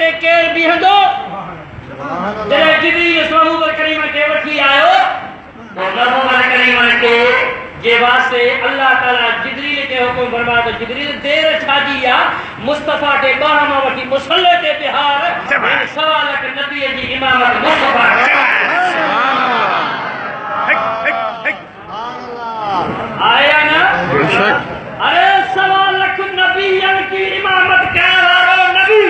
کے کیر بیہندو جڑے جبریل محبوب کریم کے وٹھی آیو تو محبوب کریم کے جے واسطے اللہ تعالی جبریل کے حکم فرما تو جبریل دیر چھاجی یا مصطفیٰ کے باہما وٹھی مصلی تے بہار سوال کہ نبی جی امامت مصطفیٰ آیا نا ارے سوال لکھ نبی کی امامت کیا رہا نبی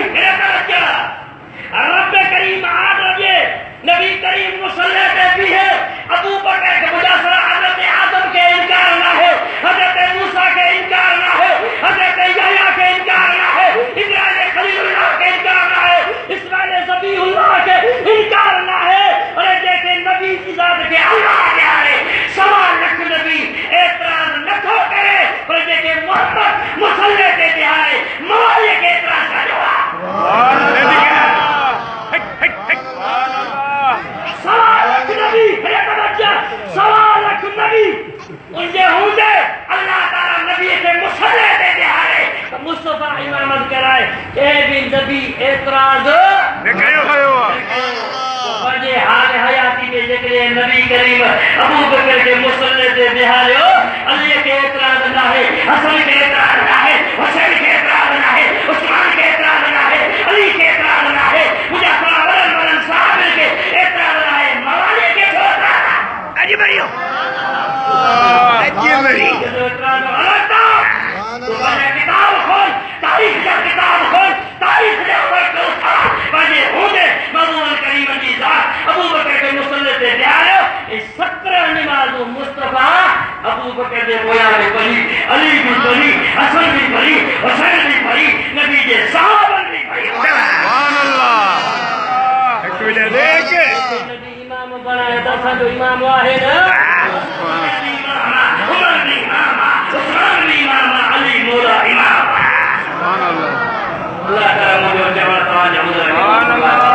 رب کریم آدم یہ نبی کریم مصلی پہ بھی ہے ابو بکر کے مجاصرہ حضرت آدم کے انکار نہ ہے حضرت موسیٰ کے انکار نہ ہے حضرت یحییٰ کے انکار نہ ہے ابراہیم خلیل اللہ کے انکار نہ ہے اسماعیل ذبیح اللہ کے انکار نہ ہے اور دیکھیں نبی کی ذات کے اللہ کے آئے سوال لکھ نبی اعتراض نہ کھو کرے اور دیکھیں محمد مصلی کے بہائے موالے کے اعتراض کا جواب سوال لکھ نبی ہے توجہ سوال لکھ نبی ان کے ہونڈے اللہ تعالیٰ نبی کے مصلی دے دہارے مصطفیٰ امامت کرائے اے بھی نبی اعتراض وجہ حال حیاتی میں ذکر نبی کریم ابو بکر کے مصلی دے دہارے علی کے اعتراض نہ ہے حسن کے اعتراض نہ ہے حسین کے اعتراض نہ ہے عثمان کے اعتراض نہ ہے علی کے اعتراض نہ ہے مجفر ولن صاحب کے اعتراض نہ ہے موالے کے اعتراض اجی بڑی ہو اجی بڑی کتاب کھول تاریخ کا کتاب کھول تاریخ نے اوپر کو اٹھا بجے ہونے محبوب کریم کی ذات ابو بکر کے مصلی سے دیارے اس 17 نمازوں مصطفیٰ ابو بکر دے گویا بھی پڑھی علی بھی پڑھی حسن بھی پڑھی حسین بھی پڑھی نبی کے صحابہ بھی پڑھی سبحان اللہ ایک وجہ دیکھ نبی امام بنائے دسا جو امام واحد عمر بھی امام عثمان بھی امام علی مولا امام سبحان اللہ اللہ تعالیٰ مجھے جواب توجہ